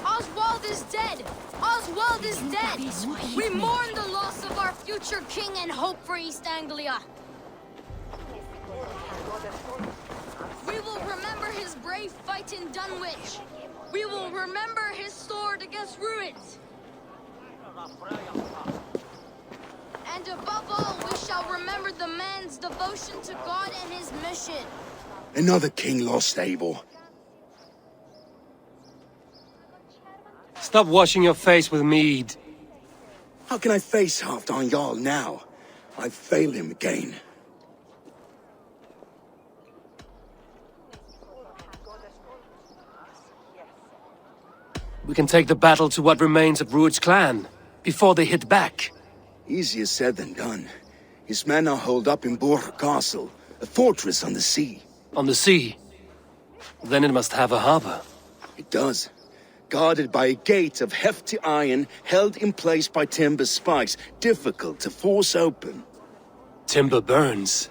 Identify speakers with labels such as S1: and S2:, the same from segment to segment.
S1: Oswald is dead! Oswald is dead! We mourn the loss of our future king and hope for East Anglia. We will remember his brave fight in Dunwich. We will remember his sword against Ruins. And above all, we shall remember the man's devotion to God and his mission.
S2: Another king lost, Eivor.
S3: Stop washing your face with mead.
S2: How can I face Halfdan Jarl now? I failed him again.
S3: We can take the battle to what remains of Rued's clan, before they hit back.
S2: Easier said than done. His men are holed up in Bourge Castle, a fortress on the sea.
S3: On the sea? Then it must have a harbor.
S2: It does. Guarded by a gate of hefty iron, held in place by timber spikes, difficult to force open.
S3: Timber burns.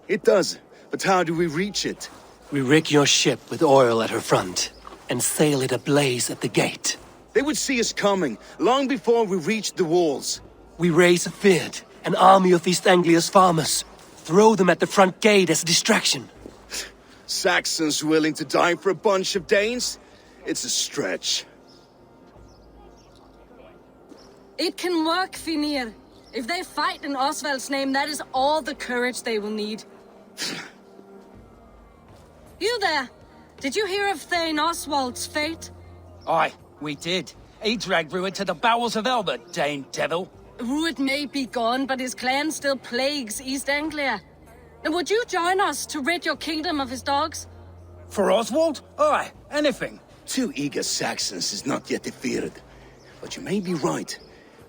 S2: It does, but how do we reach it?
S3: We rig your ship with oil at her front, and sail it ablaze at the gate.
S2: They would see us coming, long before we reached the walls.
S3: We raise a Fyrd, an army of East Anglia's farmers. Throw them at the front gate as a distraction.
S2: Saxons willing to die for a bunch of Danes? It's a stretch.
S4: It can work, Finir. If they fight in Oswald's name, that is all the courage they will need. You there! Did you hear of Thane Oswald's fate?
S5: Aye, we did. He dragged Rued to the bowels of Elbert, Dane devil.
S4: Rued may be gone, but his clan still plagues East Anglia. And would you join us to rid your kingdom of his dogs?
S5: For Oswald? Aye, anything.
S2: 2 eager Saxons is not yet defeated. But you may be right.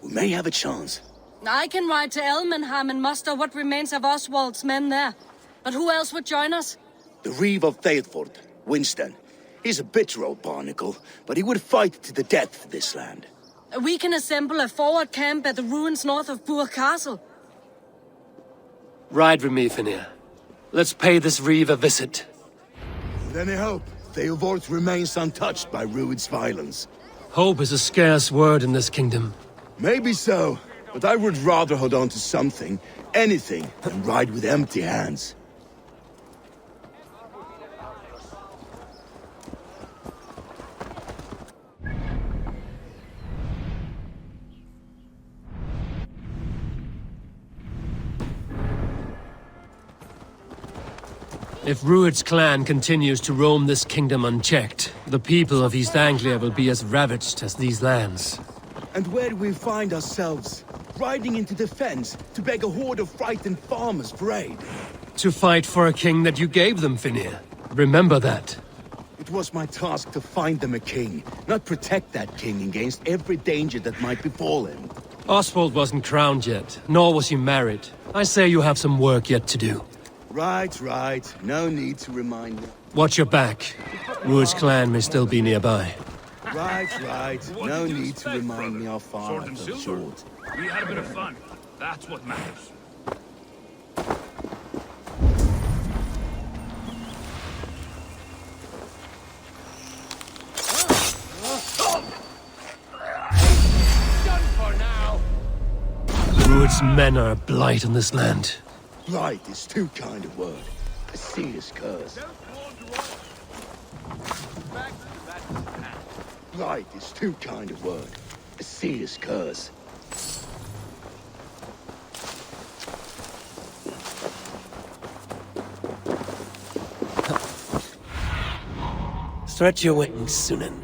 S2: We may have a chance.
S4: I can ride to Elmenham and muster what remains of Oswald's men there. But who else would join us?
S2: The Reeve of Thetford, Winston. He's a bitter old barnacle, but he would fight to the death for this land.
S4: We can assemble a forward camp at the ruins north of Bourge Castle.
S3: Ride with me, Finir. Let's pay this Reeve a visit.
S2: With any hope, Eivor remains untouched by Rued's violence.
S3: Hope is a scarce word in this kingdom.
S2: Maybe so, but I would rather hold on to something, anything, than ride with empty hands.
S3: If Rued's clan continues to roam this kingdom unchecked, the people of East Anglia will be as ravaged as these lands.
S2: And where do we find ourselves? Riding into defense to beg a horde of frightened farmers for aid.
S3: To fight for a king that you gave them, Finir. Remember that.
S2: It was my task to find them a king, not protect that king against every danger that might befall him.
S3: Oswald wasn't crowned yet, nor was he married. I say you have some work yet to do.
S2: Right. No need to remind me.
S3: Watch your back. Rued's clan may still be nearby.
S2: Right. No need to remind me how far I fell short.
S6: We had a bit of fun. That's what matters.
S5: Done for now.
S3: Rued's men are a blight on this land.
S2: Blight is too kind a word. A serious curse. Blight is too kind a word. A serious curse.
S3: Stretch your wings, Sunan.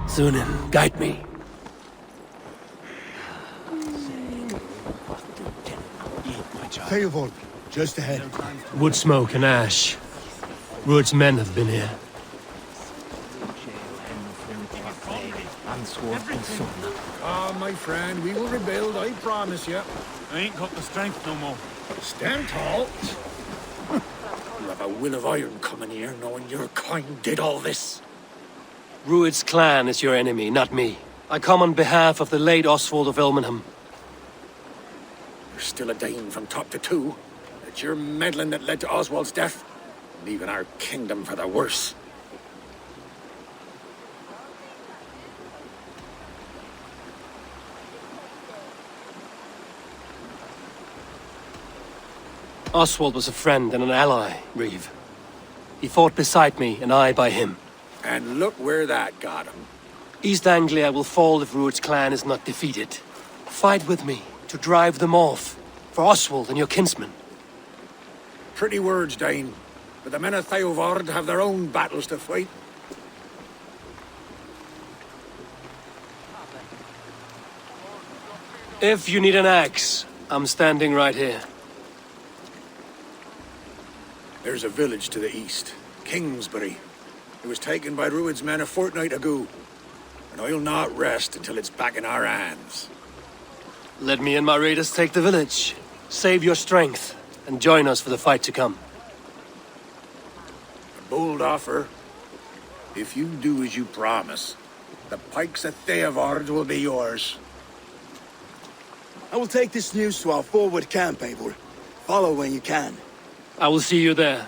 S3: Sunan, guide me.
S7: Eivor, just ahead.
S3: Wood smoke and ash. Ruud's men have been here.
S7: Ah, my friend, we will rebuild, I promise you.
S6: I ain't got the strength no more.
S7: Stand tall. You have a will of iron coming here, knowing your kind did all this.
S3: Ruud's clan is your enemy, not me. I come on behalf of the late Oswald of Ilmenham.
S7: You're still a Dane from top to two. It's your meddling that led to Oswald's death, leaving our kingdom for the worse.
S3: Oswald was a friend and an ally, Reeve. He fought beside me, and I by him.
S7: And look where that got him.
S3: East Anglia will fall if Ruud's clan is not defeated. Fight with me to drive them off, for Oswald and your kinsmen.
S7: Pretty words, Dane. But the men of Eivor have their own battles to fight.
S3: If you need an axe, I'm standing right here.
S7: There's a village to the east, Kingsbury. It was taken by Ruud's men a fortnight ago. And I'll not rest until it's back in our hands.
S3: Let me and my raiders take the village. Save your strength, and join us for the fight to come.
S7: A bold offer. If you do as you promise, the pikes of Eivor will be yours.
S2: I will take this news to our forward camp, Eivor. Follow when you can.
S3: I will see you there.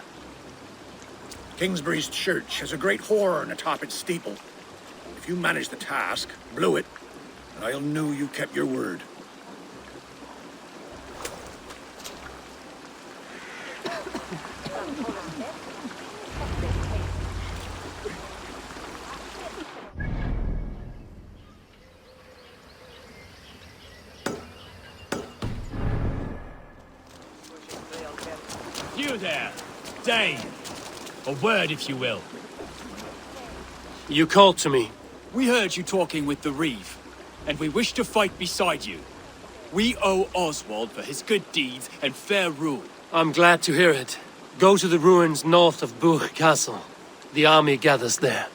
S7: Kingsbury's church has a great horn atop its steeple. If you manage the task, blew it, and I'll know you kept your word.
S6: You there, Dane. A word, if you will.
S3: You called to me.
S5: We heard you talking with the Reeve, and we wish to fight beside you. We owe Oswald for his good deeds and fair rule.
S3: I'm glad to hear it. Go to the ruins north of Bourge Castle. The army gathers there.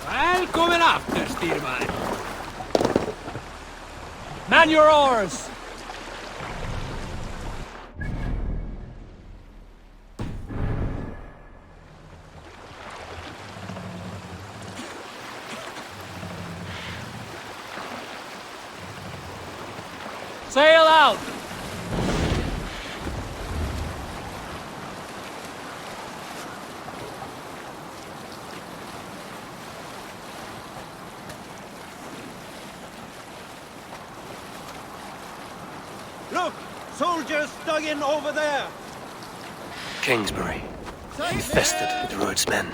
S6: Välkommen after, styrman. Man your oars! Sail out!
S8: Look! Soldiers dug in over there!
S3: Kingsbury. infested with Ruud's men.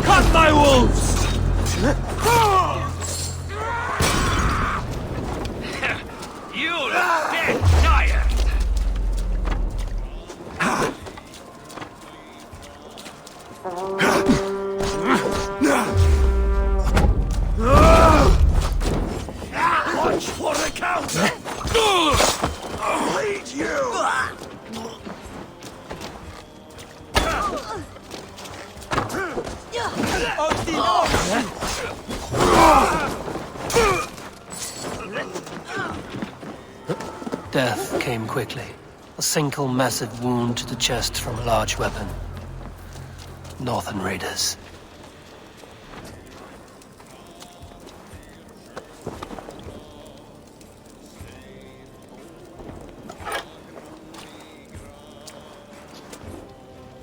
S6: Cut my wolves! You're dead tired! Watch for the counter! Lead you!
S3: Death came quickly. A single massive wound to the chest from a large weapon. Northern raiders.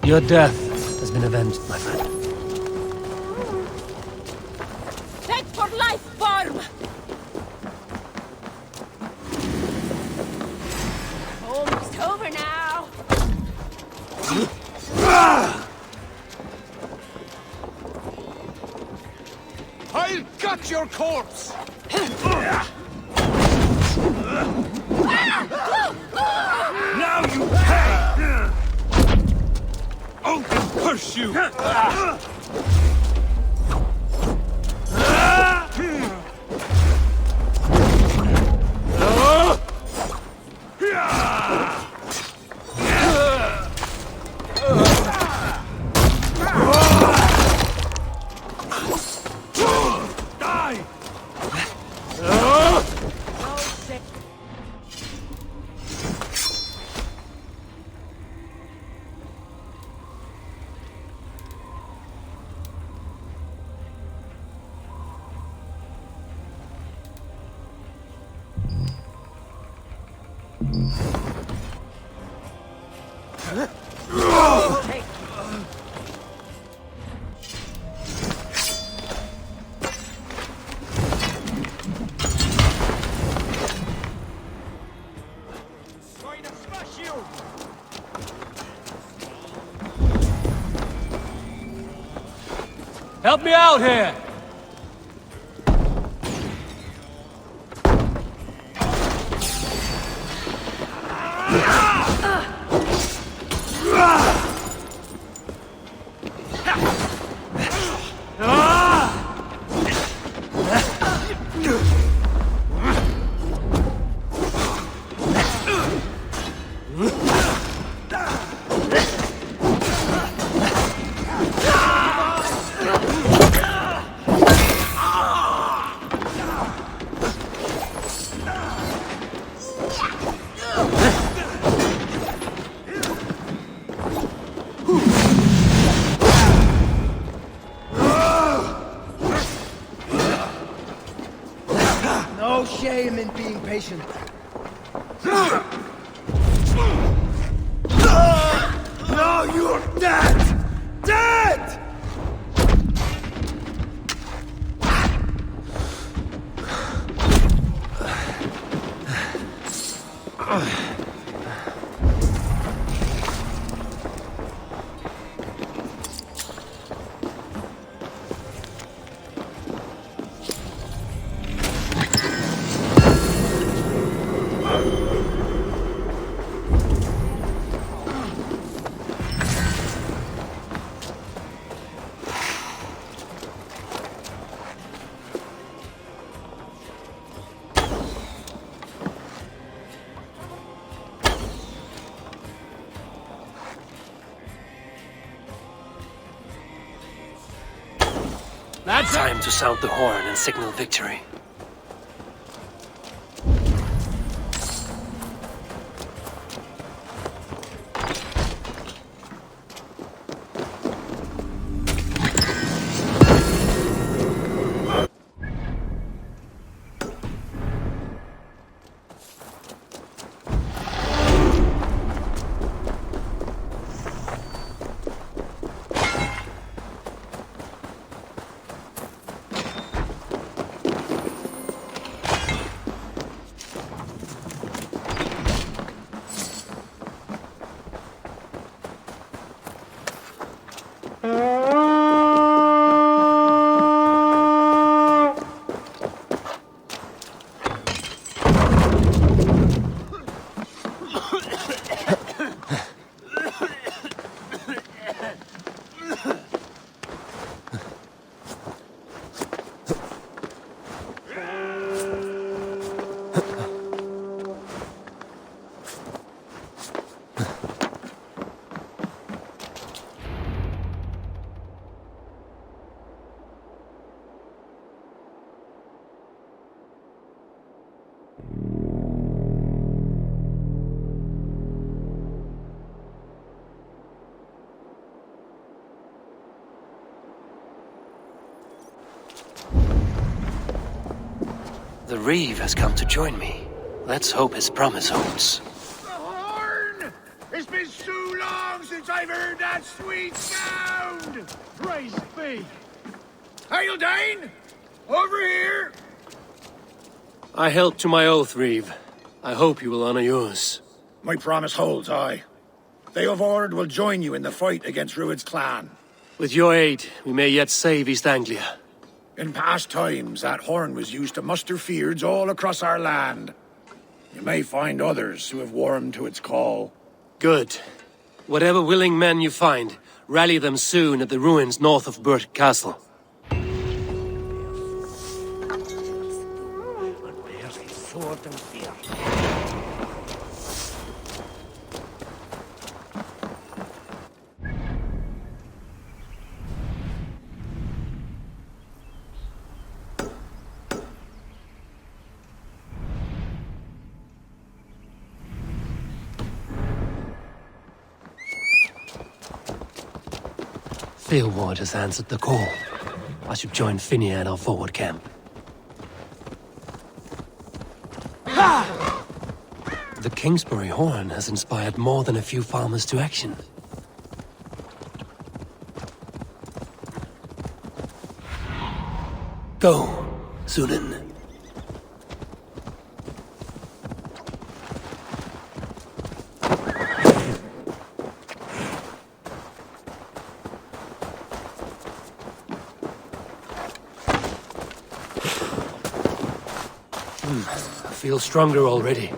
S3: Your death has been avenged, my friend.
S4: Take for life, farm!
S1: Almost over now.
S6: I'll cut your corpse! Now you pay! I'll curse you!
S3: Help me out here!
S8: No shame in being patient.
S6: Now you're dead! Dead!
S3: Time to sound the horn and signal victory. Reeve has come to join me. Let's hope his promise holds.
S7: The horn! It's been so long since I've heard that sweet sound!
S6: Praise be!
S7: Hail, Dane! Over here!
S3: I held to my oath, Reeve. I hope you will honor yours.
S7: My promise holds, aye. Eivor will join you in the fight against Rued's clan.
S3: With your aid, we may yet save East Anglia.
S7: In past times, that horn was used to muster fyrds all across our land. You may find others who have warmed to its call.
S3: Good. Whatever willing men you find, rally them soon at the ruins north of Bourge Castle. Eivor has answered the call. I should join Finny at our forward camp. The Kingsbury horn has inspired more than a few farmers to action. Go, Sunan. I feel stronger already.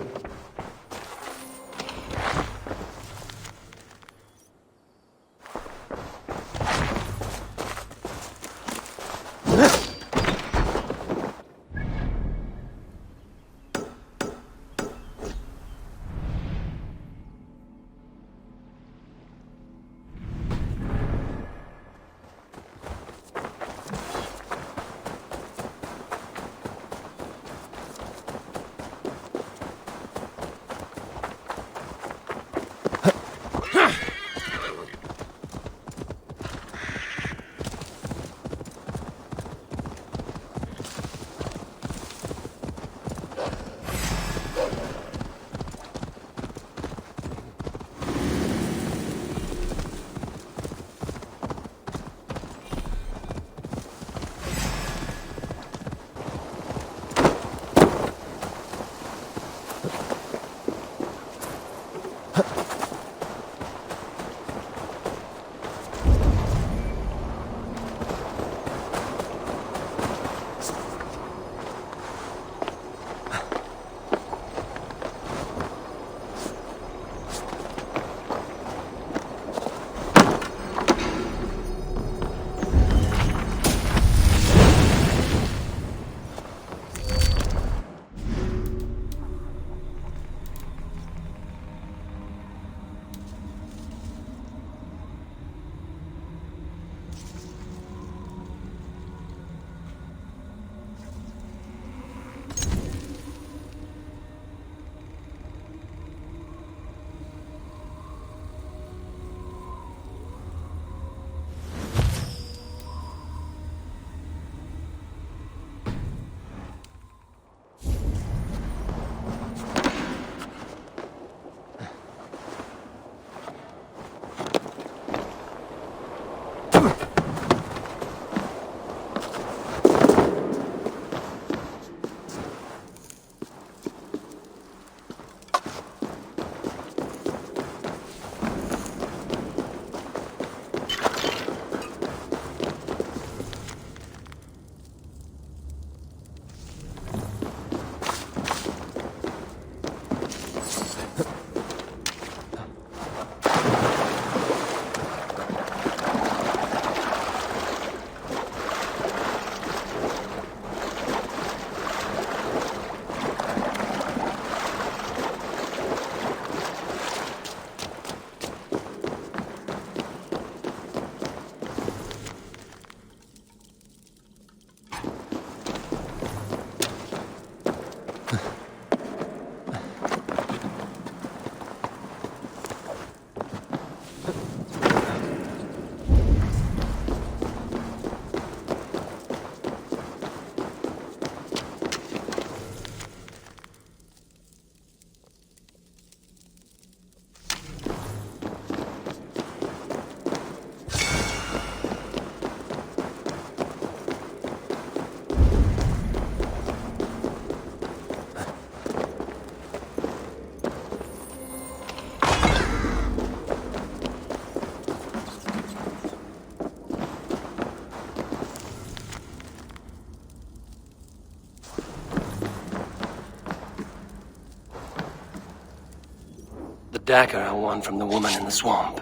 S3: The dagger I won from the woman in the swamp.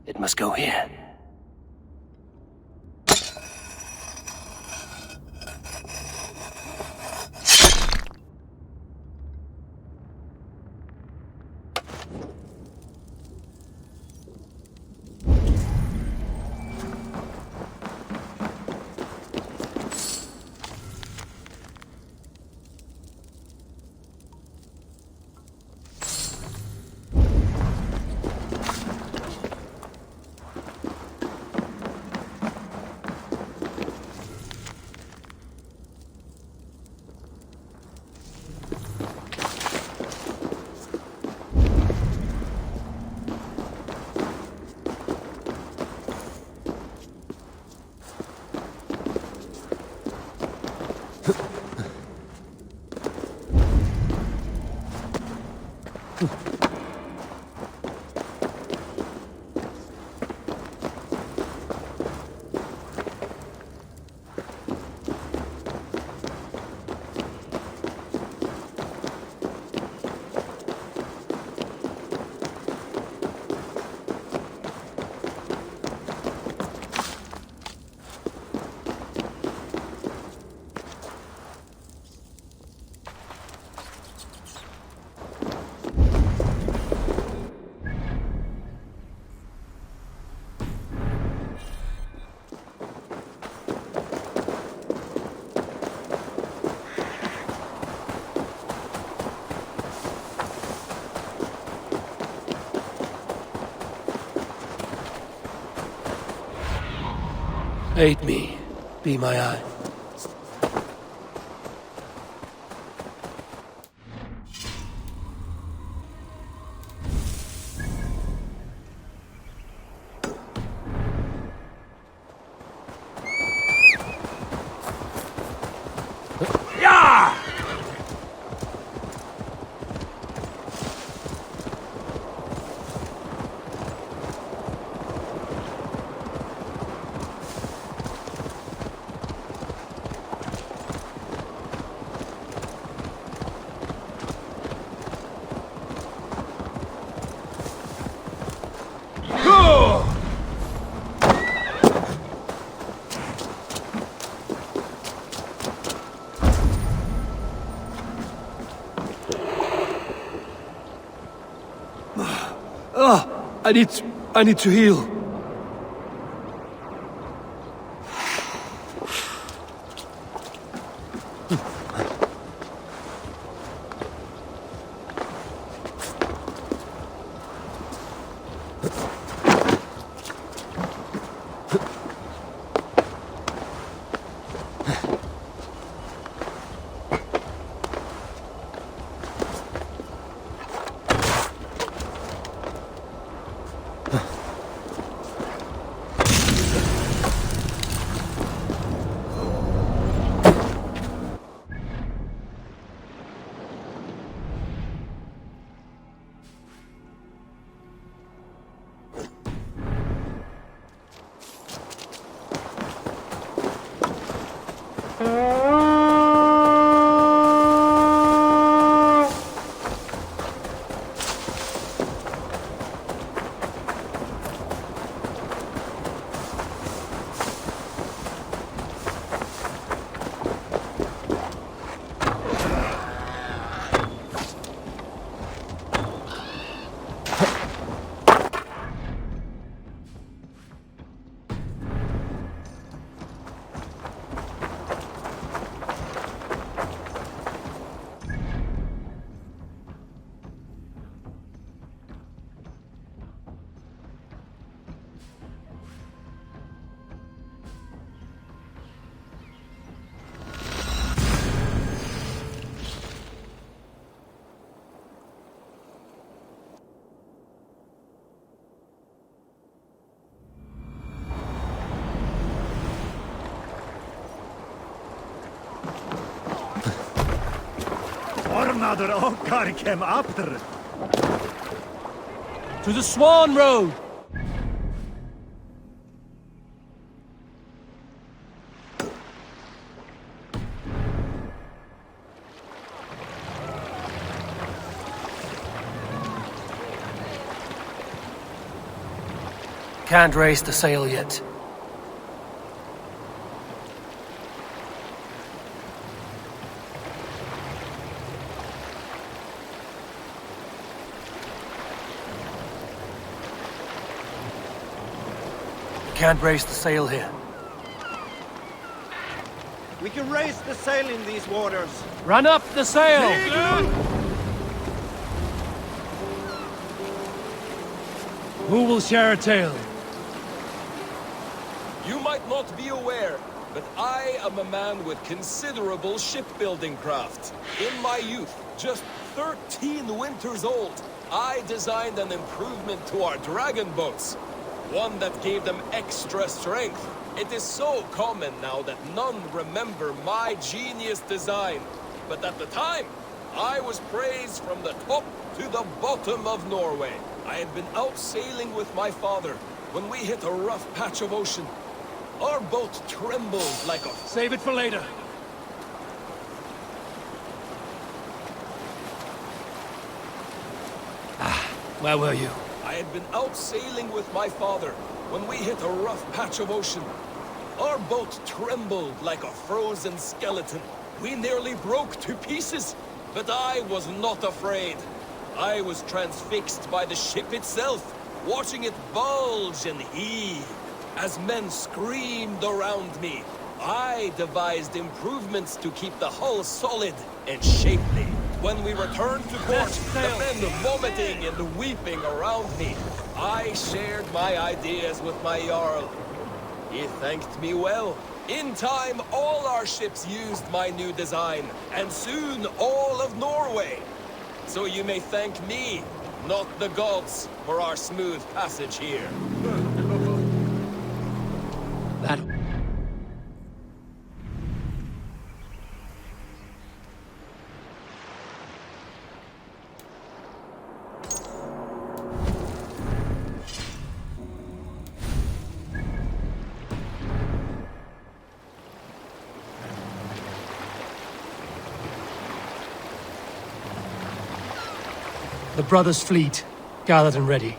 S3: It must go here. Aid me. Be my eye. I need to heal.
S6: Another Okkar came after.
S3: To the Swan Road! Can't raise the sail yet. Can't raise the sail here.
S9: We can raise the sail in these waters.
S3: Run up the sail! Who will share a tale?
S10: You might not be aware, but I am a man with considerable shipbuilding craft. In my youth, just 13 winters old, I designed an improvement to our dragon boats. One that gave them extra strength. It is so common now that none remember my genius design. But at the time, I was praised from the top to the bottom of Norway. I had been out sailing with my father when we hit a rough patch of ocean. Our boat trembled like a...
S3: Save it for later. Where were you?
S10: I had been out sailing with my father when we hit a rough patch of ocean. Our boat trembled like a frozen skeleton. We nearly broke to pieces, but I was not afraid. I was transfixed by the ship itself, watching it bulge and heave. As men screamed around me, I devised improvements to keep the hull solid and shapely. When we returned to port, the men vomiting and weeping around me, I shared my ideas with my Jarl. He thanked me well. In time, all our ships used my new design, and soon all of Norway. So you may thank me, not the gods, for our smooth passage here.
S3: That... The brothers' fleet, gathered and ready.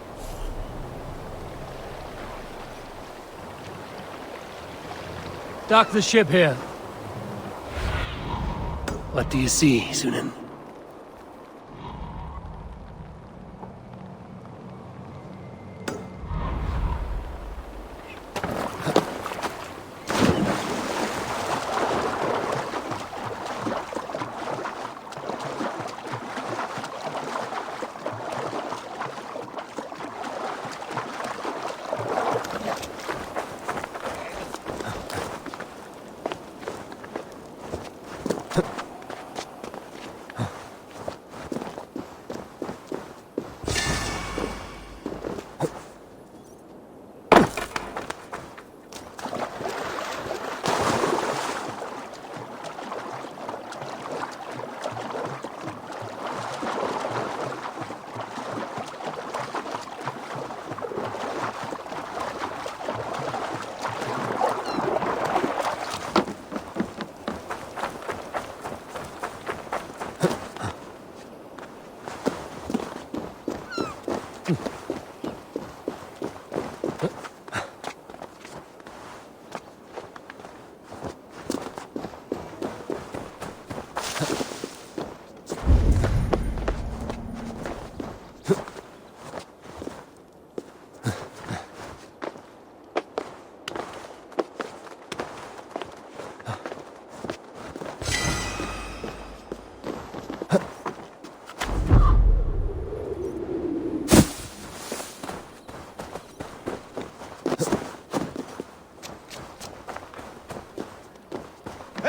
S3: Dock the ship here. What do you see, Sunan?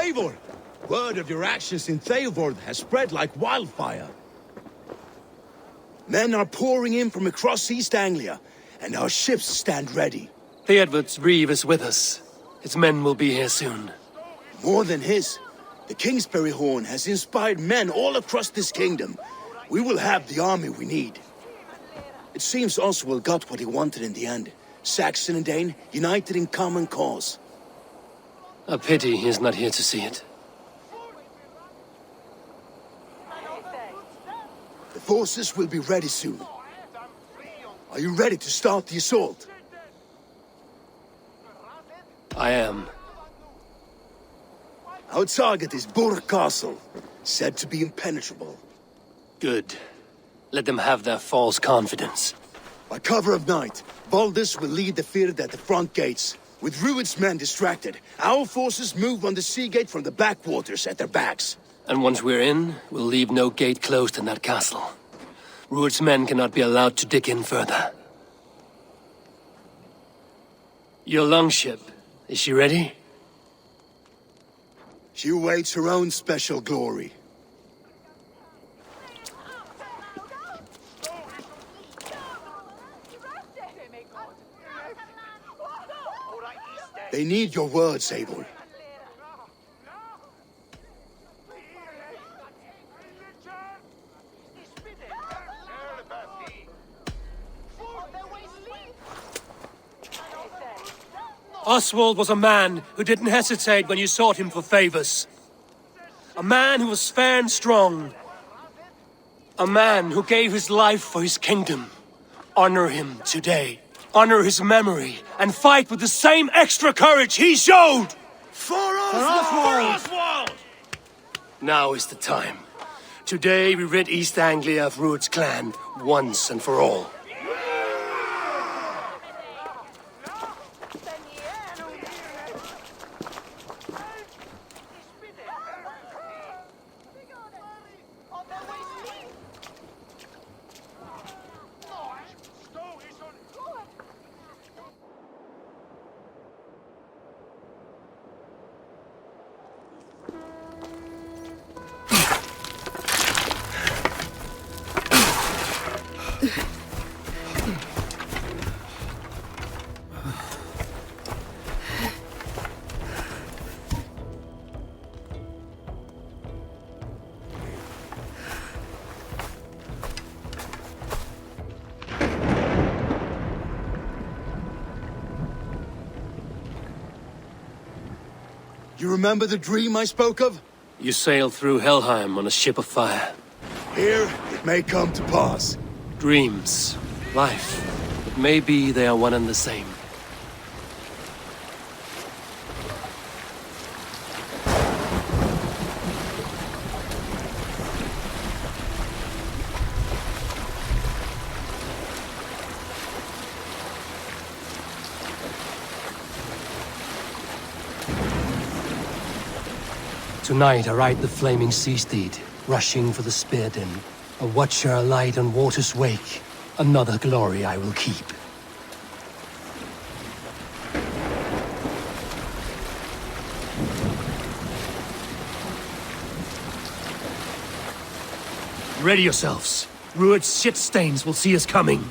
S2: Eivor! Word of your actions in Eivor has spread like wildfire. Men are pouring in from across East Anglia, and our ships stand ready.
S3: Eivor's reeve is with us. His men will be here soon.
S2: More than his, the Kingsbury horn has inspired men all across this kingdom. We will have the army we need. It seems Oswald got what he wanted in the end. Saxon and Dane united in common cause.
S3: A pity he's not here to see it.
S2: The forces will be ready soon. Are you ready to start the assault?
S3: I am.
S2: Our target is Bourge Castle, said to be impenetrable.
S3: Good. Let them have their false confidence.
S2: By cover of night, Baldus will lead the field at the front gates. With Rued's men distracted, our forces move on the sea gate from the backwaters at their backs.
S3: And once we're in, we'll leave no gate closed in that castle. Rued's men cannot be allowed to dig in further. Your longship, is she ready?
S2: She awaits her own special glory. They need your words, Eivor.
S3: Oswald was a man who didn't hesitate when you sought him for favors. A man who was fair and strong. A man who gave his life for his kingdom. Honor him today. Honor his memory, and fight with the same extra courage he showed!
S2: For Oswald!
S3: For Oswald! Now is the time. Today we rid East Anglia of Rued's clan, once and for all.
S2: You remember the dream I spoke of?
S3: You sailed through Helheim on a ship of fire.
S2: Here, it may come to pass.
S3: Dreams, life, but maybe they are one and the same. Tonight I ride the flaming sea steed, rushing for the spear din. A watcher alight on water's wake. Another glory I will keep. Ready yourselves. Rued's shit stains will see us coming.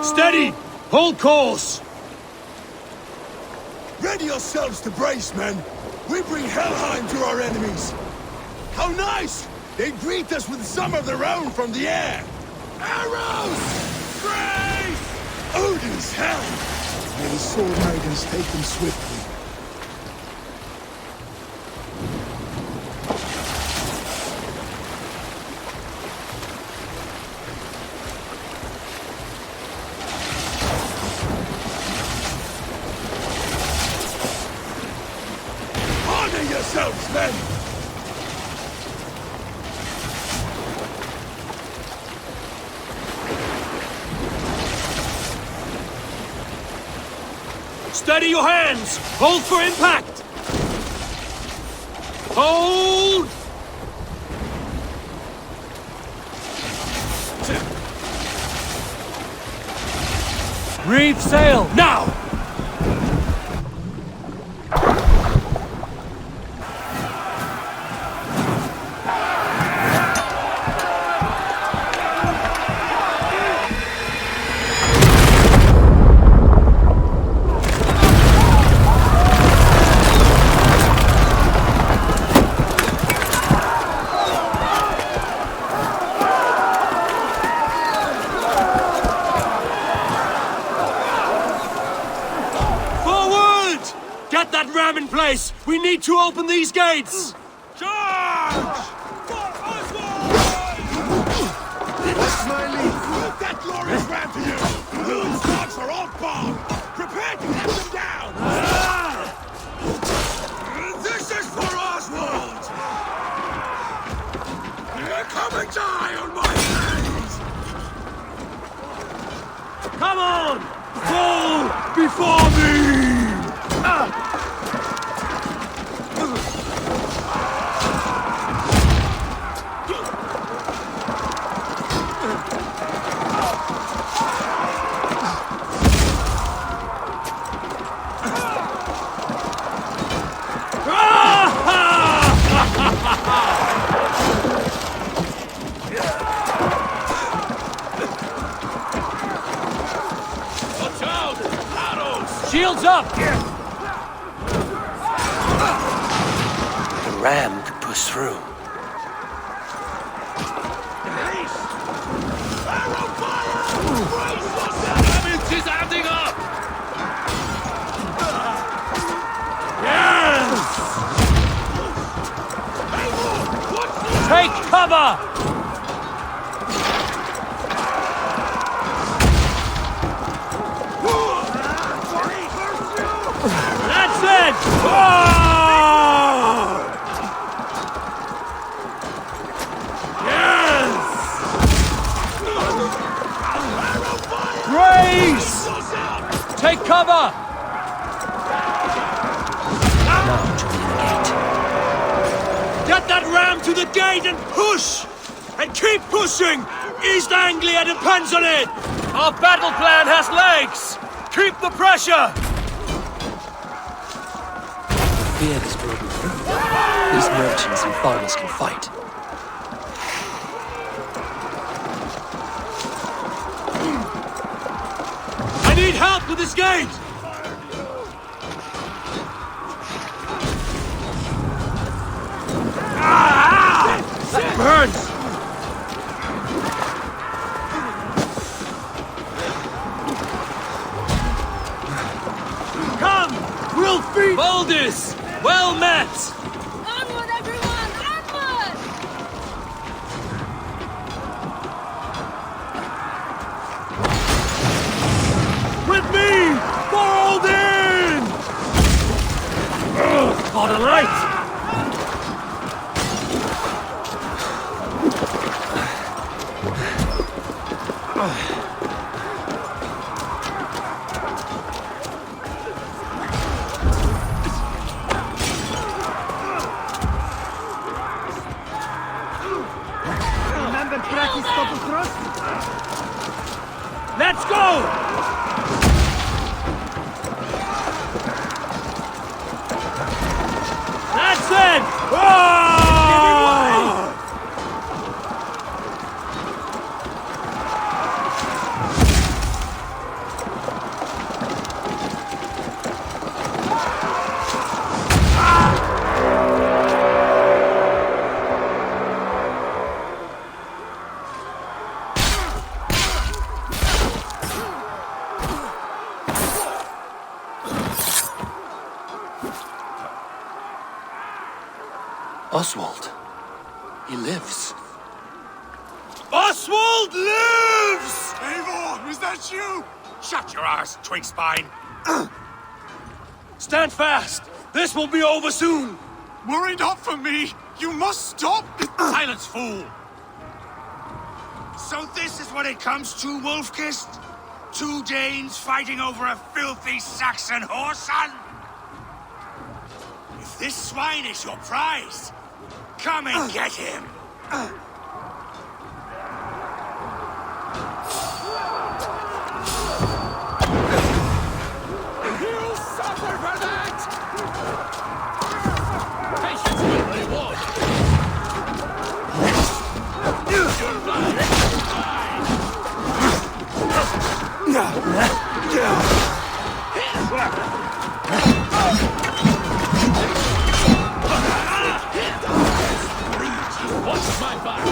S3: Steady! Hold course!
S2: Ready yourselves to brace, men! We bring Helheim to our enemies! How nice! They greet us with some of their own from the air! Arrows! Brace! Odin's hell! May the sword maidens take them swiftly. Yourselves, men!
S3: Steady your hands! Hold for impact! Hold! Reef sail, now! Boys, we need to open these gates!
S10: Charge!
S7: What's my lead? Move that glorious ram to you! Ruin's dogs are all bombed! Prepare to let them down! This is for Oswald! Come and die on my hands!
S3: Come on! Fall before me! Shields up! The ram could push through.
S10: Arrow fire! Damage is adding up!
S3: Yes!
S10: Eivor, what's the
S3: Take cover! That's it! Oh! Yes! Grace! Take cover! Now to the gate. Get that ram to the gate and push! And keep pushing! East Anglia depends on it! Our battle plan has legs! Keep the pressure! Beard is broken through. These merchants and farmers can fight. I need help with this gate! That burns! Come! We'll feed Boldis! Well met!
S4: Onward, everyone! Onward!
S3: With me! Boldin! Got a light! Let's go! That's it! Oh! Oswald. He lives. Oswald lives!
S7: Eivor, is that you? Shut your arse, twig spine!
S3: Stand fast! This will be over soon!
S7: Worry not for me! You must stop!
S2: Silence, fool! So this is what it comes to, Wolfkist? 2 Danes fighting over a filthy Saxon whoreson? If this swine is your prize, come and get him!
S10: You'll suffer for that! Patience will reward! You're watch my back!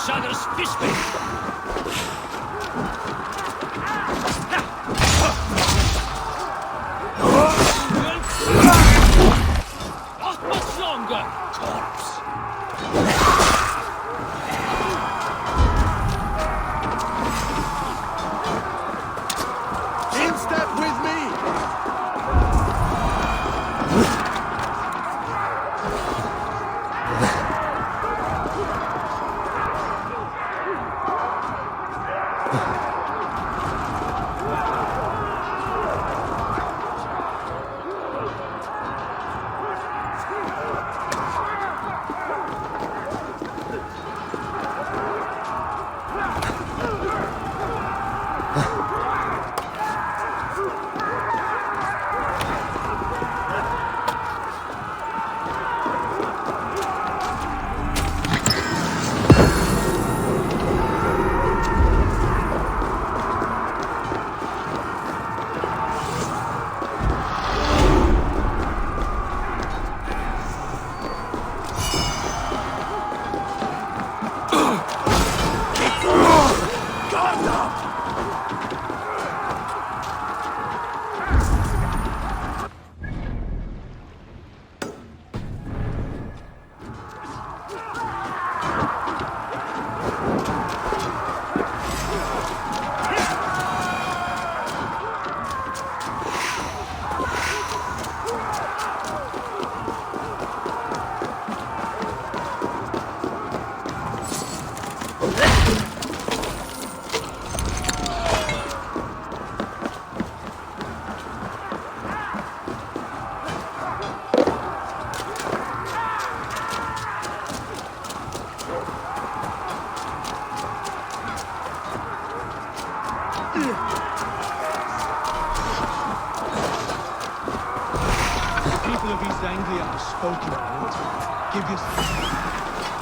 S6: Shadow's fishbait! Not much longer, corpse!
S7: In step with me!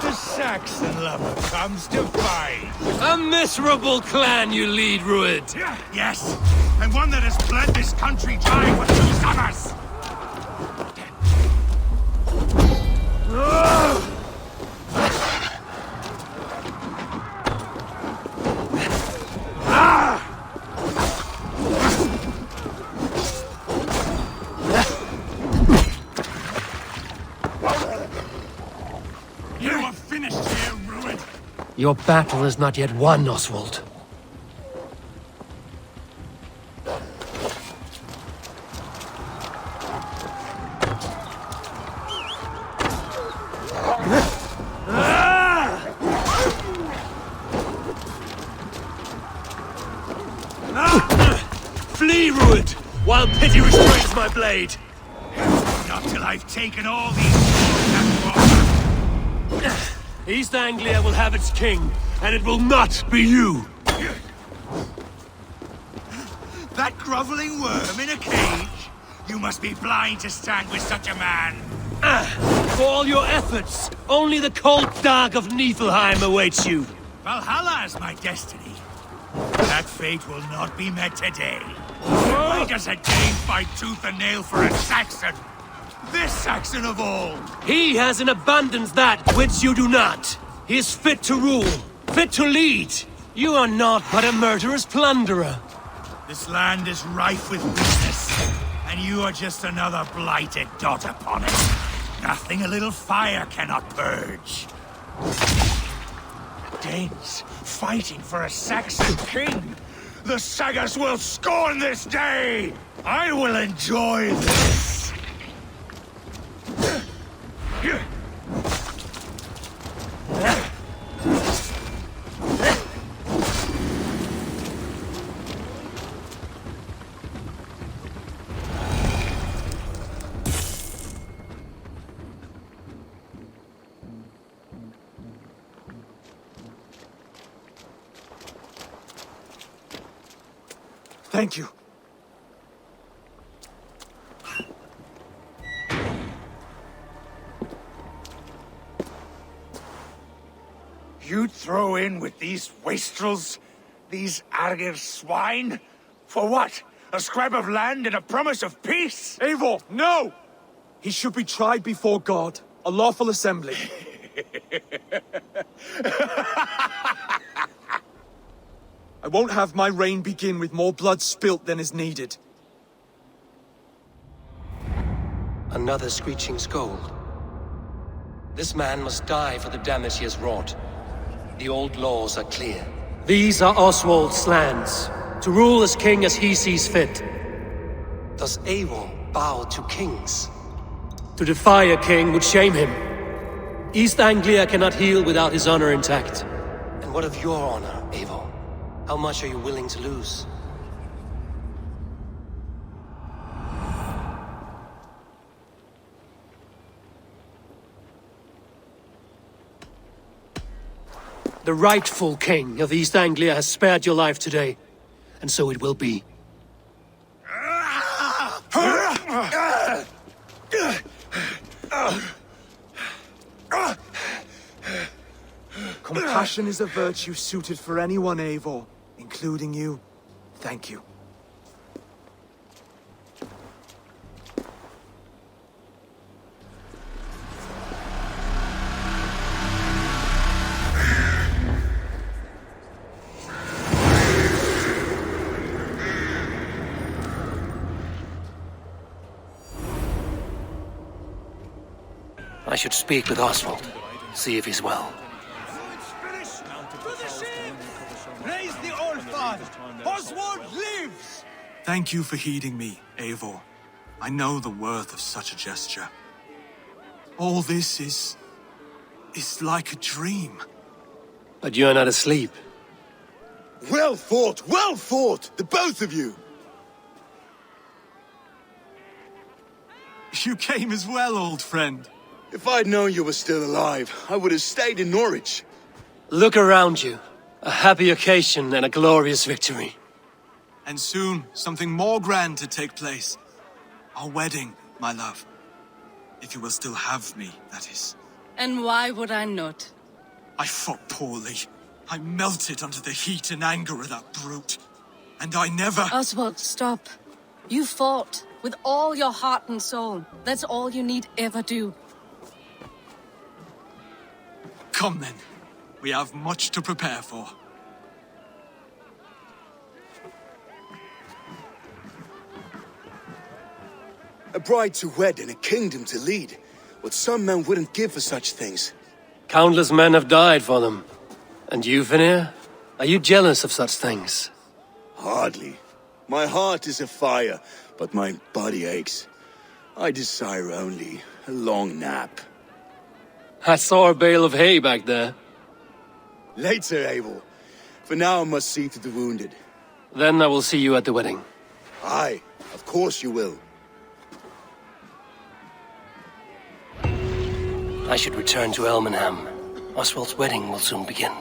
S6: The Saxon lover comes to fight.
S3: A miserable clan you lead, Rued.
S6: Yes, and one that has bled this country dry for 2 summers.
S3: Your battle is not yet won, Oswald. Flee, Rued, while pity restrains my blade.
S6: Not till I've taken all these walls.
S3: East Anglia will have its king, and it will not be you!
S6: That groveling worm in a cage? You must be blind to stand with such a man!
S3: For all your efforts, only the cold dark of Niflheim awaits you!
S6: Valhalla is my destiny. That fate will not be met today. Why does a Dane fight tooth and nail for a Saxon? This Saxon of all!
S3: He has in abundance that which you do not. He is fit to rule, fit to lead. You are naught but a murderous plunderer.
S6: This land is rife with weakness, and you are just another blighted dot upon it. Nothing a little fire cannot purge. Danes fighting for a Saxon king! The Sagas will scorn this day! I will enjoy this!
S3: Thank you.
S6: You throw in with these wastrels? These Argir swine? For what? A scrap of land and a promise of peace?
S11: Eivor, no! He should be tried before God, a lawful assembly.
S5: I won't have my reign begin with more blood spilt than is needed.
S3: Another screeching scold. This man must die for the damage he has wrought. The old laws are clear. These are Oswald's lands, to rule as king as he sees fit. Does Eivor bow to kings? To defy a king would shame him. East Anglia cannot heal without his honor intact. And what of your honor, Eivor? How much are you willing to lose? The rightful king of East Anglia has spared your life today, and so it will be.
S5: Compassion is a virtue suited for anyone, Eivor, including you. Thank you.
S3: I should speak with Oswald, see if he's well.
S6: Raise the orphan! Oswald lives!
S5: Thank you for heeding me, Eivor. I know the worth of such a gesture. All this is like a dream.
S3: But you're not asleep.
S2: Well fought, the both of you!
S5: You came as well, old friend.
S2: If I'd known you were still alive, I would have stayed in Norwich.
S3: Look around you. A happy occasion and a glorious victory.
S5: And soon, something more grand to take place. Our wedding, my love. If you will still have me, that is.
S4: And why would I not?
S5: I fought poorly. I melted under the heat and anger of that brute. And I never...
S4: Oswald, stop. You fought with all your heart and soul. That's all you need ever do.
S5: Come then. We have much to prepare for.
S2: A bride to wed and a kingdom to lead. What some men wouldn't give for such things.
S3: Countless men have died for them. And you, Vanir? Are you jealous of such things?
S2: Hardly. My heart is afire, but my body aches. I desire only a long nap.
S3: I saw a bale of hay back there.
S2: Later, Eivor. For now I must see to the wounded.
S3: Then I will see you at the wedding.
S2: Aye, of course you will.
S3: I should return to Elmenham. Oswald's wedding will soon begin.